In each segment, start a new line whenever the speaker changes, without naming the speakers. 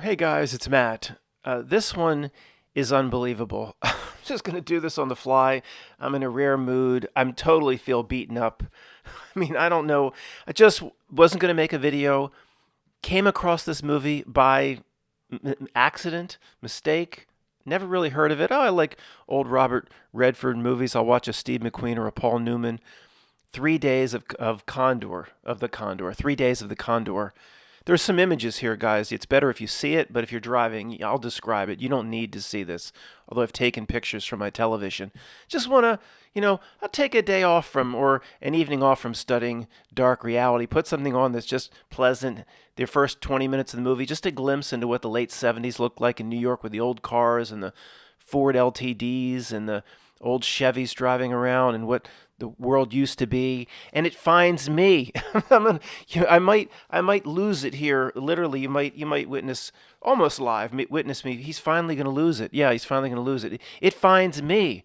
Hey guys, it's Matt. This one is unbelievable. I'm just going to do this on the fly. I'm in a rare mood. I'm totally feel beaten up. I mean, I don't know. I just wasn't going to make a video. Came across this movie by accident, mistake. Never really heard of it. Oh, I like old Robert Redford movies. I'll watch a Steve McQueen or a Paul Newman. 3 days of Condor, of the Condor. 3 days of the Condor. There's some images here, guys. It's better if you see it, but if you're driving, I'll describe it. You don't need to see this, although I've taken pictures from my television. Just want to, I'll take a day off from, or an evening off from studying dark reality. Put something on that's just pleasant. The first 20 minutes of the movie, just a glimpse into what the late 70s looked like in New York with the old cars and the Ford LTDs and the old Chevys driving around and what the world used to be, and it finds me. I might lose it here. Literally, you might witness almost live. Witness me. He's finally going to lose it. Yeah, he's finally going to lose it. It finds me.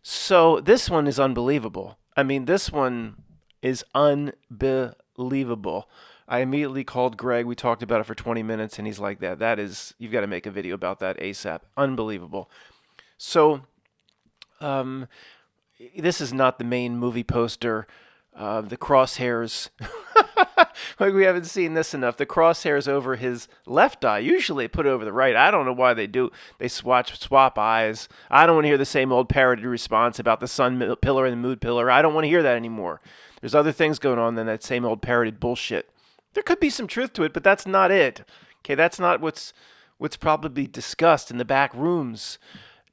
So this one is unbelievable. I mean, this one is unbelievable. I immediately called Greg. We talked about it for 20 minutes, and he's like, That is, you've got to make a video about that ASAP. Unbelievable." So, um, this is not the main movie poster. The crosshairs, like we haven't seen this enough. The crosshairs over his left eye. Usually they put it over the right. I don't know why they do. They swap eyes. I don't want to hear the same old parody response about the sun pillar and the mood pillar. I don't want to hear that anymore. There's other things going on than that same old parodied bullshit. There could be some truth to it, but that's not it. Okay, that's not what's probably discussed in the back rooms.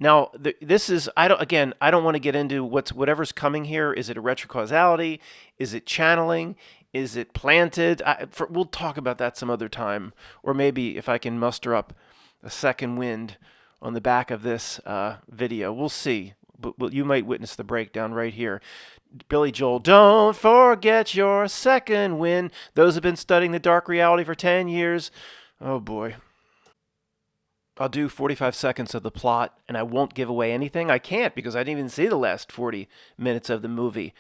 Now, this is, I don't want to get into whatever's coming here. Is it a retrocausality? Is it channeling? Is it planted? We'll talk about that some other time. Or maybe if I can muster up a second wind on the back of this video. We'll see. But you might witness the breakdown right here. Billy Joel, don't forget your second wind. Those have been studying the dark reality for 10 years. Oh, boy. I'll do 45 seconds of the plot, and I won't give away anything. I can't because I didn't even see the last 40 minutes of the movie.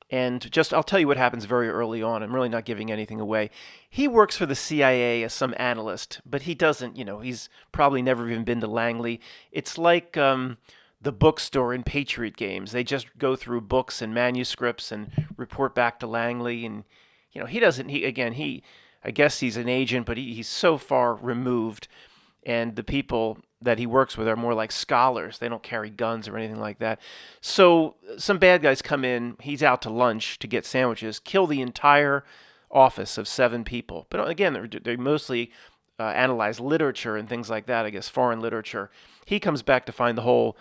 And I'll tell you what happens very early on. I'm really not giving anything away. He works for the CIA as some analyst, but he doesn't, he's probably never even been to Langley. It's like the bookstore in Patriot games. They just go through books and manuscripts and report back to Langley. And, he doesn't, I guess he's an agent, but he's so far removed. And the people that he works with are more like scholars. They don't carry guns or anything like that. So some bad guys come in. He's out to lunch to get sandwiches, kill the entire office of 7 people. But again, they mostly analyze literature and things like that, I guess, foreign literature. He comes back to find the whole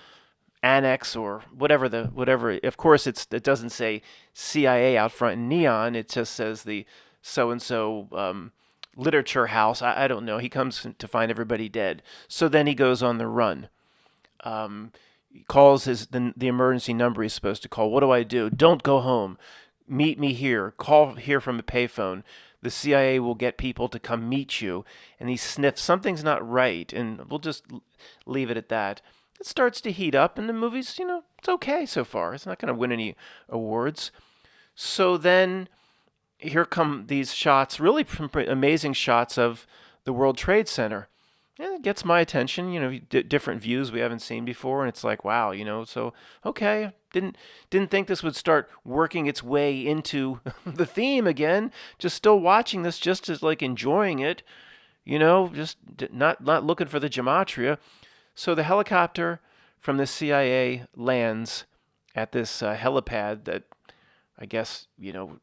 annex or whatever. Of course, it doesn't say CIA out front in neon. It just says the so-and-so literature house. I don't know. He comes to find everybody dead. So then he goes on the run. He calls the emergency number he's supposed to call. What do I do? Don't go home. Meet me here. Call here from a payphone. The CIA will get people to come meet you. And he sniffs. Something's not right. And we'll just leave it at that. It starts to heat up, and the movie's, it's okay so far. It's not going to win any awards. So then here come these shots, really amazing shots of the World Trade Center. And it gets my attention, different views we haven't seen before, and it's like, wow, so, okay, didn't think this would start working its way into the theme again, just still watching this, just as, like, enjoying it, just not looking for the gematria. So the helicopter from the CIA lands at this helipad that, I guess,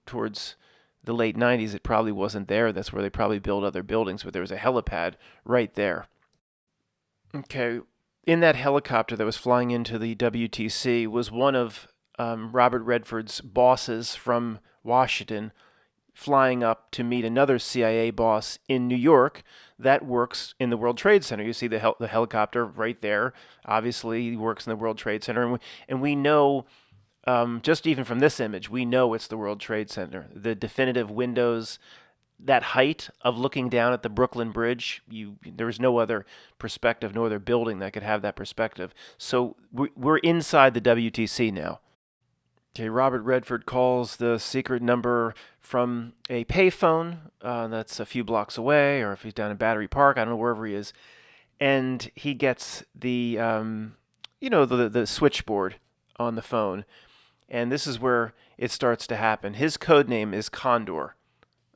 towards the late 90s, it probably wasn't there. That's where they probably built other buildings, but there was a helipad right there. Okay, in that helicopter that was flying into the WTC was one of Robert Redford's bosses from Washington flying up to meet another CIA boss in New York that works in the World Trade Center. You see the helicopter right there. Obviously, he works in the World Trade Center, and we know. Just even from this image, we know it's the World Trade Center. The definitive windows, that height of looking down at the Brooklyn Bridge, there's no other perspective, no other building that could have that perspective. So we're inside the WTC now. Okay, Robert Redford calls the secret number from a payphone that's a few blocks away, or if he's down in Battery Park, I don't know, wherever he is. And he gets the switchboard on the phone. And this is where it starts to happen. His code name is Condor.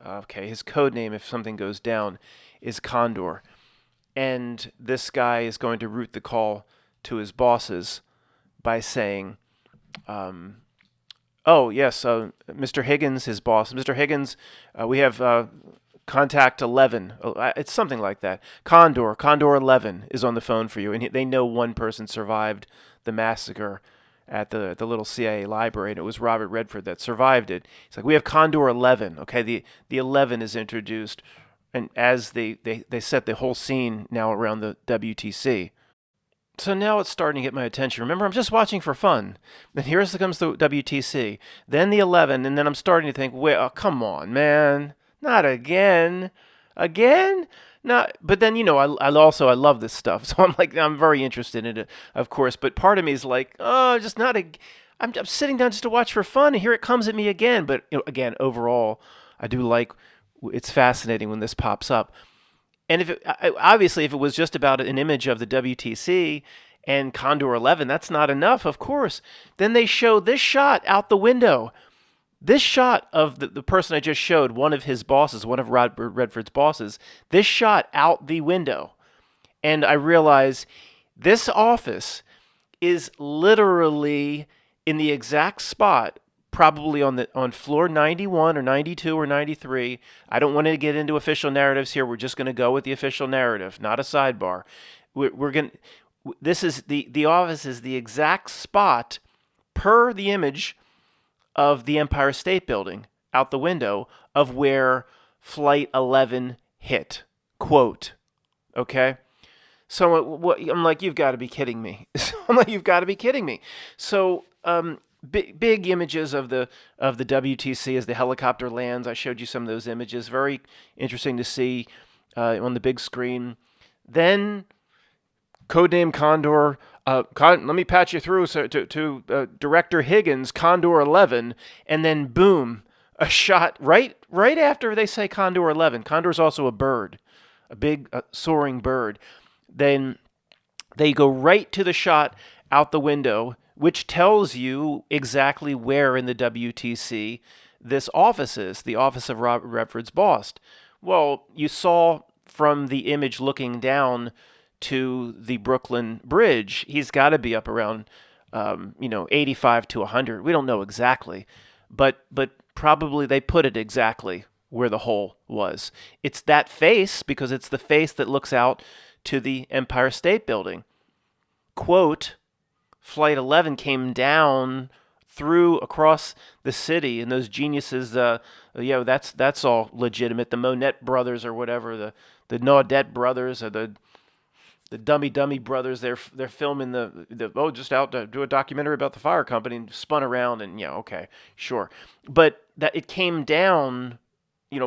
Okay, his code name, if something goes down, is Condor. And this guy is going to route the call to his bosses by saying, oh, yes, Mr. Higgins, his boss. Mr. Higgins, we have contact 11. It's something like that. Condor 11 is on the phone for you. And they know one person survived the massacre at the little CIA library, and it was Robert Redford that survived it. He's like, we have Condor 11. Okay, the 11 is introduced, and as they set the whole scene now around the WTC. So now it's starting to get my attention. Remember, I'm just watching for fun. Then here comes the WTC, then the 11, and then I'm starting to think, wait, oh, come on, man, not again, Not, but then I love this stuff, so I'm very interested in it, of course. But part of me is like, oh, just not a. I'm sitting down just to watch for fun, and here it comes at me again. But again, overall, I do like. It's fascinating when this pops up. And obviously, if it was just about an image of the WTC and Condor 11, that's not enough, of course. Then they show this shot out the window. This shot of the person I just showed, one of his bosses, one of Robert Redford's bosses, this shot out the window. And I realize this office is literally in the exact spot, probably on floor 91 or 92 or 93. I don't want to get into official narratives here. We're just going to go with the official narrative, not a sidebar. This is the office is the exact spot per the image of the Empire State Building out the window of where Flight 11 hit. Quote. Okay? So I'm like, you've got to be kidding me. So big images of the WTC as the helicopter lands. I showed you some of those images. Very interesting to see on the big screen. Then codename Condor. Let me patch you through to Director Higgins, Condor 11, and then boom, a shot right after they say Condor 11. Condor's also a bird, a big soaring bird. Then they go right to the shot out the window, which tells you exactly where in the WTC this office is, the office of Robert Redford's boss. Well, you saw from the image looking down to the Brooklyn Bridge, he's got to be up around, 85 to 100. We don't know exactly, but probably they put it exactly where the hole was. It's that face because it's the face that looks out to the Empire State Building. Quote, Flight 11 came down across the city, and those geniuses, that's all legitimate. The Monette brothers or whatever, the Naudette brothers or the Dummy brothers, they're filming just out to do a documentary about the fire company and spun around and okay, sure. But that it came down,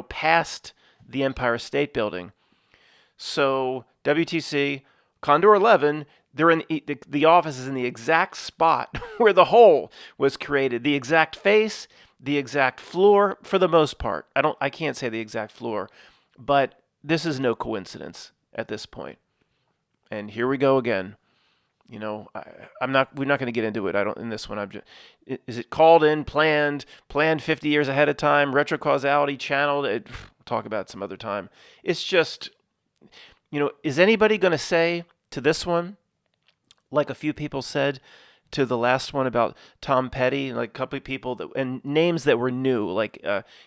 past the Empire State Building. So WTC, Condor 11, they're in the office is in the exact spot where the hole was created. The exact face, the exact floor for the most part. I can't say the exact floor, but this is no coincidence at this point. And here we go again. We're not going to get into it. In this one. Is it called in, planned 50 years ahead of time, retrocausality, channeled? We'll talk about it some other time. It's just, is anybody going to say to this one, like a few people said to the last one about Tom Petty, like a couple of people and names that were new, like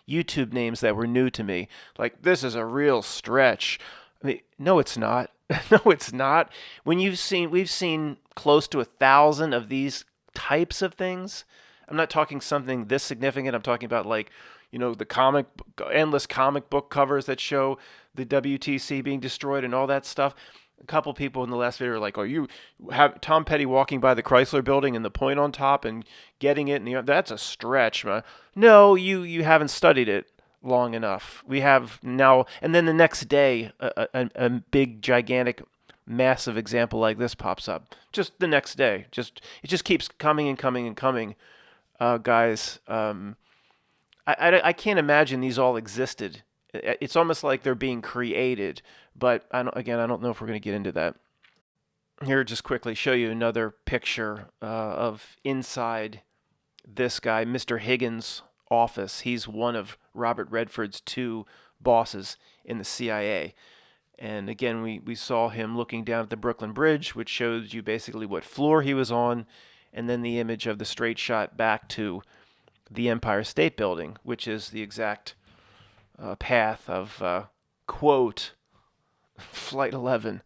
YouTube names that were new to me, like this is a real stretch. I mean, no, it's not. No, it's not. We've seen close to 1,000 of these types of things. I'm not talking something this significant. I'm talking about the endless comic book covers that show the WTC being destroyed and all that stuff. A couple people in the last video are like, "Oh, you have Tom Petty walking by the Chrysler Building and the point on top and getting it, and that's a stretch, man." No, you haven't studied it long enough. We have now, and then the next day, a big, gigantic, massive example like this pops up. Just the next day. It just keeps coming and coming and coming. guys. I can't imagine these all existed. It's almost like they're being created, but I don't know if we're going to get into that. Here, just quickly show you another picture of inside this guy, Mr. Higgins' office. He's one of Robert Redford's two bosses in the CIA. And again, we saw him looking down at the Brooklyn Bridge, which shows you basically what floor he was on, and then the image of the straight shot back to the Empire State Building, which is the exact path of, quote, Flight 11.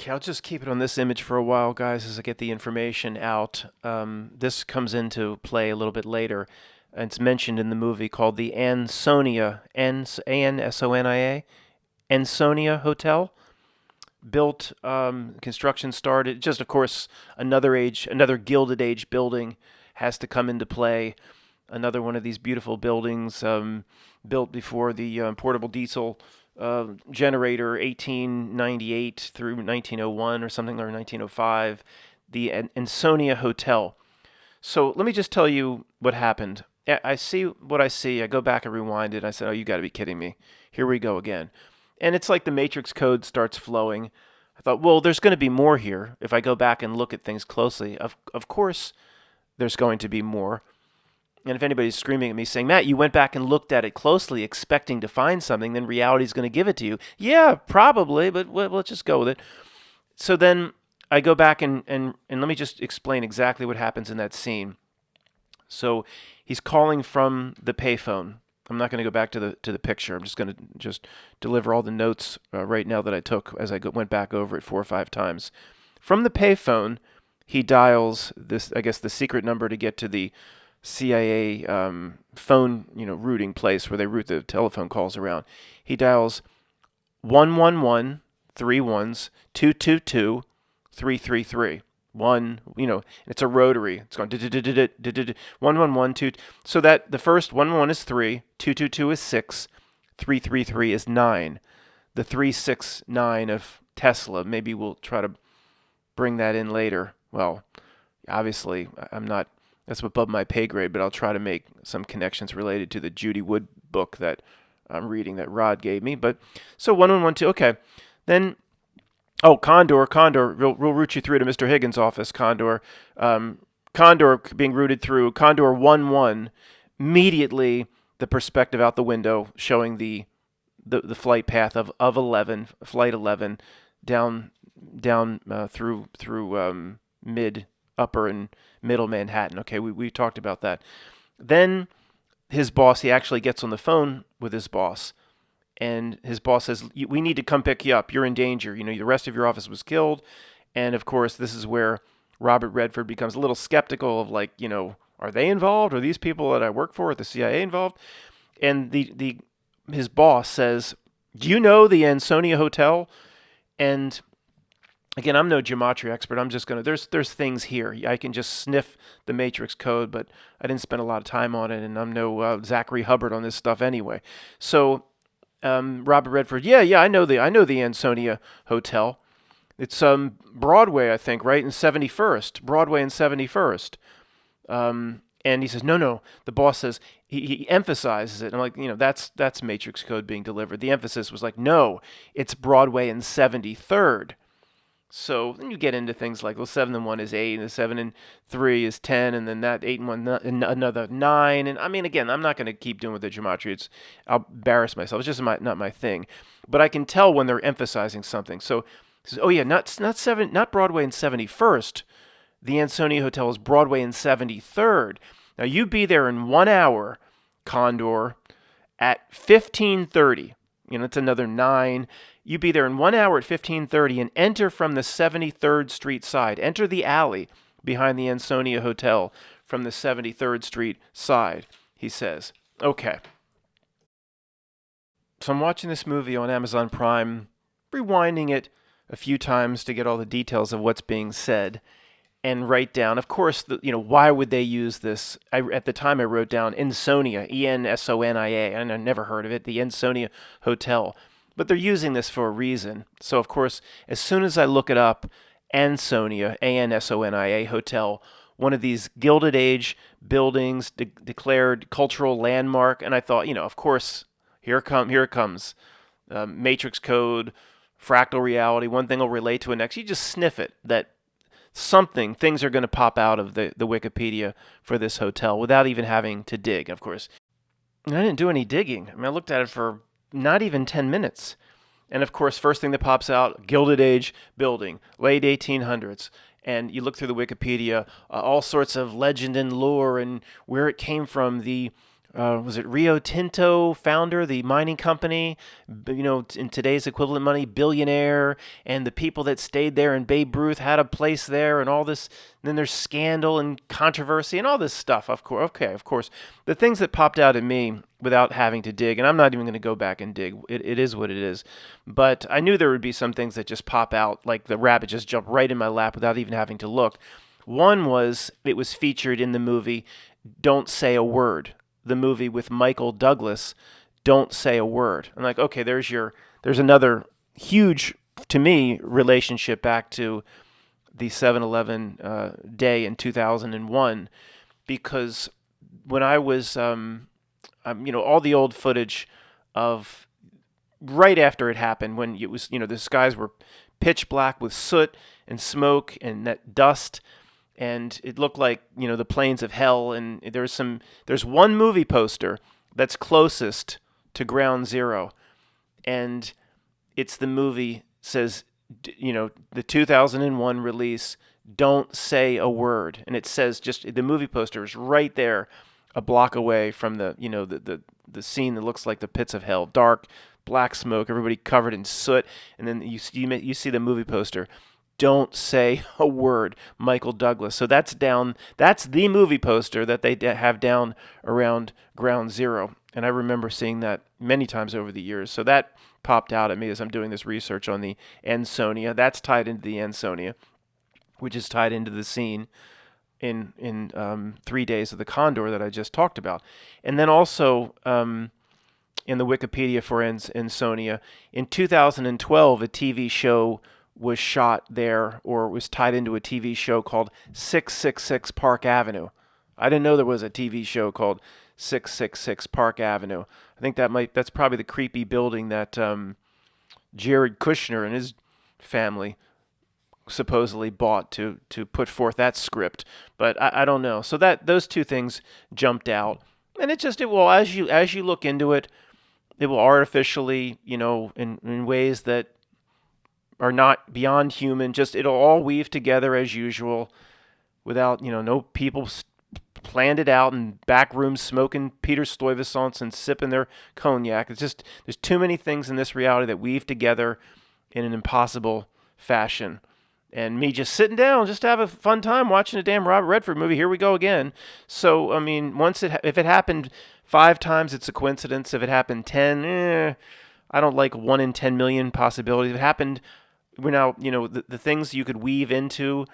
Okay, I'll just keep it on this image for a while, guys, as I get the information out. This comes into play a little bit later. It's mentioned in the movie called the Ansonia, Ansonia, Ansonia Hotel. Built, construction started. Just, of course, another Gilded Age building has to come into play. Another one of these beautiful buildings built before the portable diesel generator, 1898 through 1901 or something, or 1905, the Ansonia Hotel. So let me just tell you what happened. I see what I see. I go back and rewind it. I said, oh, you got to be kidding me. Here we go again. And it's like the Matrix code starts flowing. I thought, well, there's going to be more here if I go back and look at things closely. Of course, there's going to be more. And if anybody's screaming at me saying, Matt, you went back and looked at it closely expecting to find something, then reality's going to give it to you. Yeah, probably, but let's just go with it. So then I go back and let me just explain exactly what happens in that scene. So he's calling from the payphone. I'm not going to go back to the picture. I'm just going to deliver all the notes right now that I took as I went back over it 4 or 5 times. From the payphone, he dials this, I guess, the secret number to get to the CIA phone, routing place where they route the telephone calls around. He dials 111 3 ones 222 333. It's a rotary. It's going 111 2. So that the first 111 is 3, 222 is 6, 333 is 9. The 369 of Tesla. Maybe we'll try to bring that in later. Well, obviously, I'm not. That's above my pay grade, but I'll try to make some connections related to the Judy Wood book that I'm reading that Rod gave me. But so 1112, okay. Then, Condor, we'll route you through to Mr. Higgins' office, Condor. Condor being routed through, Condor 11, immediately the perspective out the window showing the flight path of 11, Flight 11, down through mid, upper, and middle Manhattan. Okay, we talked about that. Then his boss, he actually gets on the phone with his boss, and his boss says, we need to come pick you up. You're in danger. The rest of your office was killed. And of course, this is where Robert Redford becomes a little skeptical of are they involved? Are these people that I work for at the CIA involved? And his boss says, do you know the Ansonia Hotel? And again, I'm no gematria expert. I'm just going to, there's things here. I can just sniff the Matrix code, but I didn't spend a lot of time on it, and I'm no Zachary Hubbard on this stuff anyway. So Robert Redford, yeah, I know the Ansonia Hotel. It's Broadway, I think, right, in 71st. Broadway and 71st. And he says, no. The boss says, he emphasizes it. I'm like, that's Matrix code being delivered. The emphasis was like, no, it's Broadway and 73rd. So then you get into things like, 7 and 1 is 8, and the 7 and 3 is 10, and then that 8 and 1, another 9. And I mean, again, I'm not going to keep doing with the gematria. I'll embarrass myself. It's just not my thing. But I can tell when they're emphasizing something. So he says, oh yeah, not Broadway and 71st. The Ansonia Hotel is Broadway and 73rd. Now you be there in 1 hour, Condor, at 15:30. It's another 9. You be there in 1 hour at 15:30 and enter from the 73rd Street side. Enter the alley behind the Ansonia Hotel from the 73rd Street side, he says. Okay. So I'm watching this movie on Amazon Prime, rewinding it a few times to get all the details of what's being said and write down. Of course, why would they use this? At the time I wrote down Ansonia, Ensonia, and I never heard of it, the Ansonia Hotel. But they're using this for a reason. So, of course, as soon as I look it up, Ansonia, Ansonia Hotel, one of these Gilded Age buildings declared cultural landmark, and I thought, of course, here it comes, matrix code, fractal reality. One thing will relate to the next. You just sniff it that things are going to pop out of the Wikipedia for this hotel without even having to dig. Of course, and I didn't do any digging. I mean, I looked at it for not even 10 minutes. And of course, first thing that pops out, Gilded Age building, late 1800s. And you look through the Wikipedia, all sorts of legend and lore and where it came from. Was it Rio Tinto founder, the mining company, in today's equivalent money, billionaire, and the people that stayed there, and Babe Ruth had a place there, and all this. And then there's scandal and controversy and all this stuff. Of course, okay, of course, the things that popped out at me without having to dig, and I'm not even going to go back and dig. It is what it is. But I knew there would be some things that just pop out, like the rabbit just jumped right in my lap without even having to look. One was it was featured in the movie Don't Say a Word, the movie with Michael Douglas, Don't Say a Word. I'm like, okay, there's another huge, to me, relationship back to the 7/11 day in 2001, because when I was, all the old footage of right after it happened, when it was, the skies were pitch black with soot and smoke and that dust, and it looked like, the plains of hell. And there's one movie poster that's closest to ground zero, and it's the movie says, the 2001 release, Don't Say a Word. And it says, just the movie poster is right there, a block away from the scene that looks like the pits of hell, dark, black smoke, everybody covered in soot. And then you see the movie poster, Don't Say a Word, Michael Douglas. So that's the movie poster that they have down around ground zero. And I remember seeing that many times over the years. So that popped out at me as I'm doing this research on the Ansonia. That's tied into the Ansonia, which is tied into the scene in 3 Days of the Condor that I just talked about. And then also in the Wikipedia for Ansonia, in 2012, a TV show was shot there, or was tied into a TV show called 666 Park Avenue. I didn't know there was a TV show called 666 Park Avenue. I think that's probably the creepy building that Jared Kushner and his family supposedly bought to put forth that script. But I don't know. So those two things jumped out, and it will, as you look into it, it will artificially, in ways that are not beyond human. It'll all weave together as usual, without, no people planned it out in back rooms smoking Peter Stuyvesants and sipping their cognac. There's too many things in this reality that weave together in an impossible fashion. And me just sitting down, just to have a fun time watching a damn Robert Redford movie. Here we go again. So, I mean, if it happened 5 times, it's a coincidence. If it happened 10, I don't like 1 in 10 million possibilities. If it happened, we're now, the things you could weave into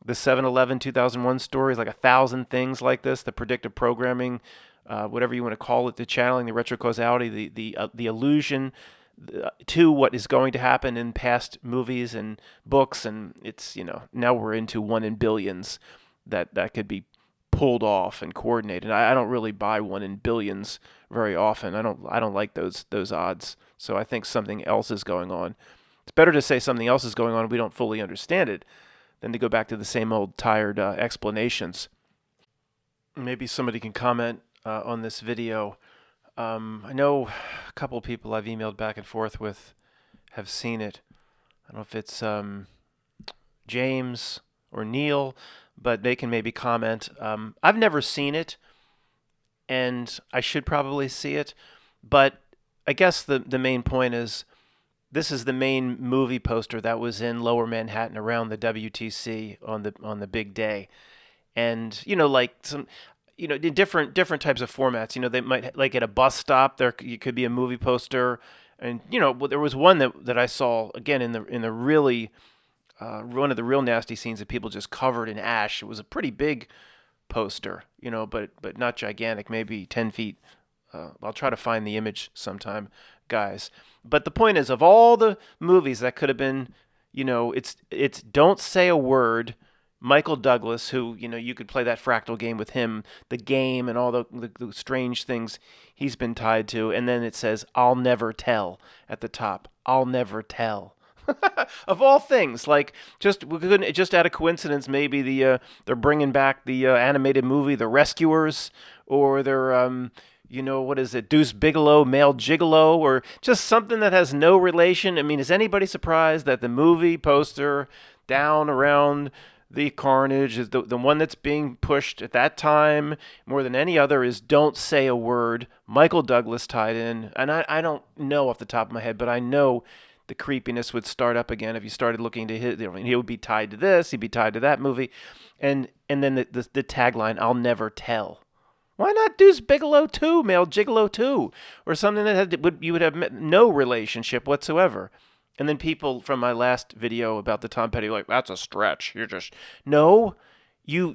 the 7/11 2001 story is like 1,000 things like this. The predictive programming, whatever you want to call it, the channeling, the retrocausality, the allusion to what is going to happen in past movies and books, and it's now we're into 1 in billions that could be pulled off and coordinated. I don't really buy 1 in billions very often. I don't like those odds. So I think something else is going on. It's better to say something else is going on and we don't fully understand it than to go back to the same old tired explanations. Maybe somebody can comment on this video. I know a couple of people I've emailed back and forth with have seen it. I don't know if it's James or Neil, but they can maybe comment. I've never seen it, and I should probably see it. But I guess the main point is, this is the main movie poster that was in Lower Manhattan around the WTC on the big day, and like some. Different types of formats. They might, like at a bus stop, there could be a movie poster, and there was one that I saw again in the really one of the real nasty scenes of people just covered in ash. It was a pretty big poster, but not gigantic, maybe 10 feet. I'll try to find the image sometime, guys. But the point is, of all the movies that could have been, it's Don't Say a Word, Michael Douglas, who, you could play that fractal game with him, the game and all the strange things he's been tied to. And then it says, I'll never tell at the top. I'll never tell. Of all things, like just out of coincidence, maybe they're bringing back the animated movie The Rescuers, or they're what is it, Deuce Bigelow, Male Gigolo, or just something that has no relation. I mean, is anybody surprised that the movie poster down around the carnage is the one that's being pushed at that time more than any other is Don't Say a Word, Michael Douglas tied in. And I don't know off the top of my head, but I know the creepiness would start up again if you started looking to he would be tied to this, he'd be tied to that movie. And then the tagline, I'll never tell. Why not Deuce Bigelow 2, Male Gigolo 2, or something that you would have no relationship whatsoever? And then people from my last video about the Tom Petty, like, that's a stretch. You're just no. You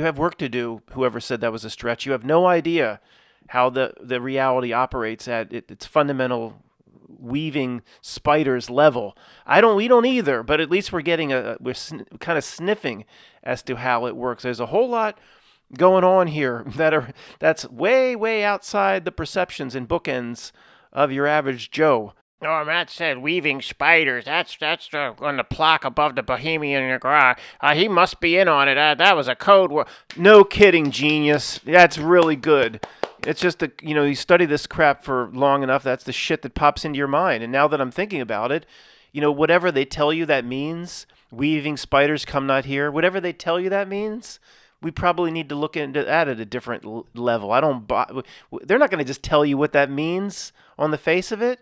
have work to do. Whoever said that was a stretch, you have no idea how the reality operates at its fundamental weaving spiders level. We don't either, but at least we're getting we're kind of sniffing as to how it works. There's a whole lot going on here that's way outside the perceptions and bookends of your average Joe.
Oh, Matt said weaving spiders. That's on the plaque above the Bohemian Garage. He must be in on it. That was a code word.
No kidding, genius. That's really good. It's just you study this crap for long enough, that's the shit that pops into your mind. And now that I'm thinking about it, whatever they tell you that means, weaving spiders come not here, whatever they tell you that means, we probably need to look into that at a different level. They're not going to just tell you what that means on the face of it.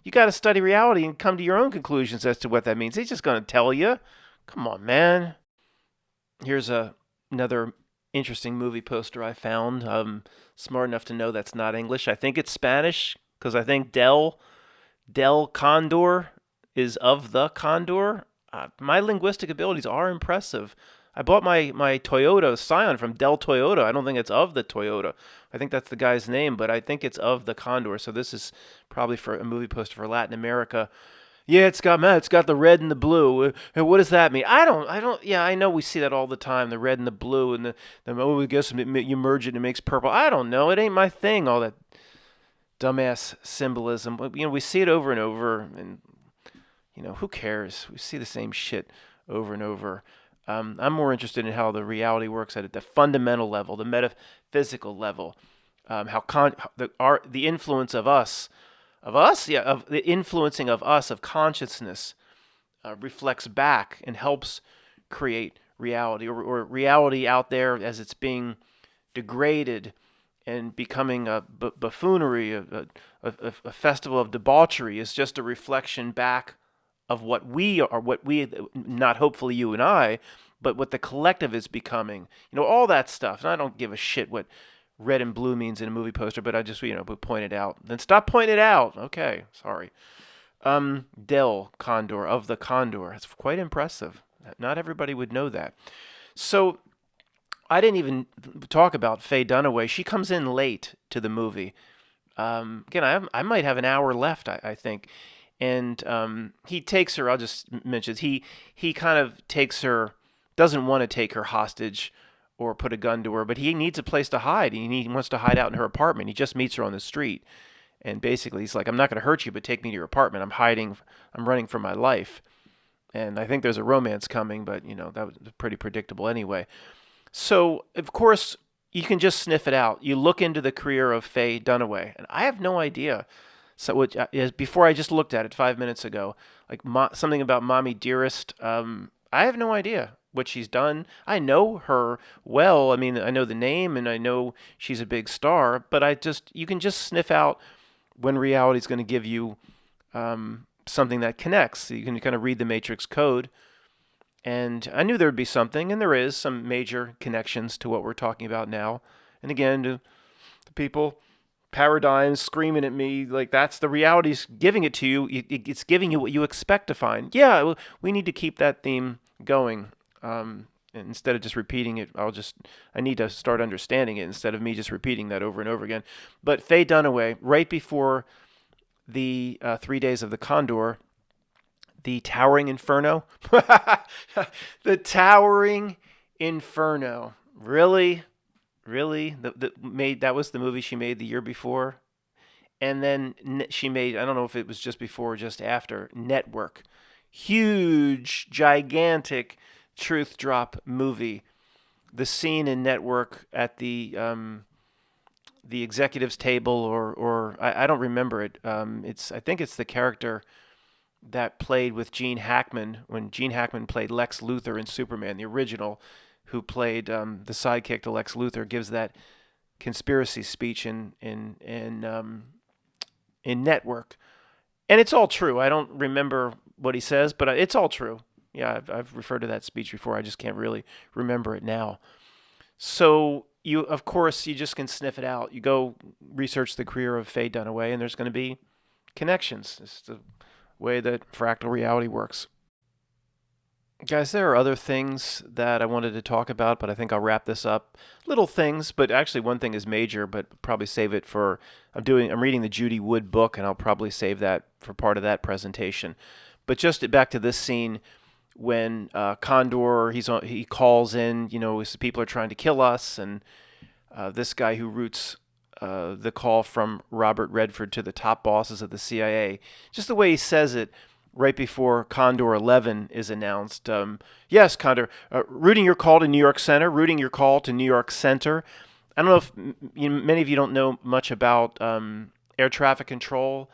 You got to study reality and come to your own conclusions as to what that means. He's just going to tell you. Come on, man. Here's another interesting movie poster I found. I'm smart enough to know that's not English. I think it's Spanish because I think Del Condor is of the Condor. My linguistic abilities are impressive. I bought my Toyota Scion from Del Toyota. I don't think it's of the Toyota. I think that's the guy's name, but I think it's of the Condor. So this is probably for a movie poster for Latin America. Yeah, it's got the red and the blue. And what does that mean? I don't. Yeah, I know we see that all the time. The red and the blue, and I guess you merge it and it makes purple. I don't know. It ain't my thing. All that dumbass symbolism. We see it over and over, and who cares? We see the same shit over and over. I'm more interested in how the reality works at the fundamental level, the metaphysical level, the influence of the influencing of us, of consciousness, reflects back and helps create reality, or reality out there as it's being degraded and becoming a buffoonery, a festival of debauchery, is just a reflection back of what we are, not hopefully you and I, but what the collective is becoming. All that stuff. And I don't give a shit what red and blue means in a movie poster, but I just, would point it out. Then stop pointing it out. Okay, sorry. Del Condor, of the Condor. It's quite impressive. Not everybody would know that. So I didn't even talk about Faye Dunaway. She comes in late to the movie. Again, I might have an hour left, I think. And he takes her, I'll just mention, he kind of takes her, doesn't want to take her hostage or put a gun to her, but he needs a place to hide. He wants to hide out in her apartment. He just meets her on the street. And basically he's like, I'm not going to hurt you, but take me to your apartment. I'm running for my life. And I think there's a romance coming, but, that was pretty predictable anyway. So, of course, you can just sniff it out. You look into the career of Faye Dunaway, and I have no idea. So before I just looked at it 5 minutes ago, like something about Mommy Dearest. I have no idea what she's done. I know her well. I mean, I know the name and I know she's a big star, but you can just sniff out when reality is going to give you something that connects. So you can kind of read the Matrix code. And I knew there would be something, and there is some major connections to what we're talking about now. And again, to the people, paradigms screaming at me like that's the reality's giving it to you. It's giving you what you expect to find. Yeah, we need to keep that theme going. And instead of just repeating it, I need to start understanding it instead of me just repeating that over and over again. But Faye Dunaway, right before the 3 days of the Condor, the Towering Inferno, the Towering Inferno. Really? Really? That was the movie she made the year before? And then she made, I don't know if it was just before or just after, Network. Huge, gigantic truth drop movie. The scene in Network at the executives table, or I don't remember it. I think it's the character that played with Gene Hackman when Gene Hackman played Lex Luthor in Superman, the original, who played the sidekick to Lex Luthor, gives that conspiracy speech in Network, and it's all true. I don't remember what he says, but it's all true. Yeah, I've referred to that speech before. I just can't really remember it now. So you, of course, you just can sniff it out. You go research the career of Faye Dunaway, and there's going to be connections. It's the way that fractal reality works. Guys, there are other things that I wanted to talk about, but I think I'll wrap this up. Little things, but actually one thing is major, but probably save it for I'm reading the Judy Wood book, and I'll probably save that for part of that presentation. But just back to this scene when Condor he calls in, people are trying to kill us, and this guy who routes the call from Robert Redford to the top bosses of the CIA, just the way he says it right before Condor 11 is announced. Yes, Condor, routing your call to New York Center, routing your call to New York Center. I don't know if many of you don't know much about air traffic control.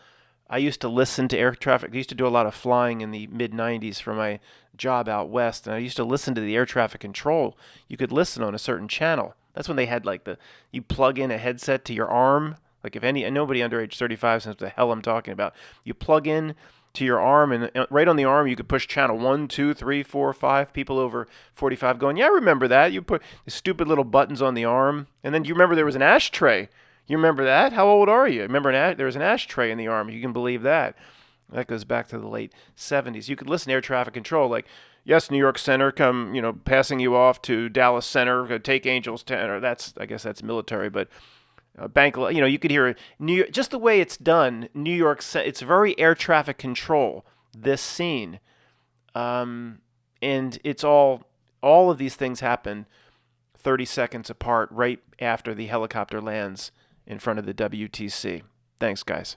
I used to listen to air traffic. I used to do a lot of flying in the mid 90s for my job out west, and I used to listen to the air traffic control. You could listen on a certain channel. That's when they had like you plug in a headset to your arm. Like if nobody under age 35 knows what the hell I'm talking about. You plug in to your arm, and right on the arm you could push channel 1, 2, 3, 4, 5. People over 45 going, yeah, I remember that. You put the stupid little buttons on the arm, and then you remember there was an ashtray. You remember that? How old are you? Remember there was an ashtray in the arm. You can believe that. That goes back to the late 70s. You could listen to air traffic control like, yes, New York Center, come, passing you off to Dallas Center, take Angels 10, or I guess that's military, but bank, you could hear New York, just the way it's done. New York, it's very air traffic control. This scene, and it's all of these things happen 30 seconds apart, right after the helicopter lands in front of the WTC. Thanks, guys.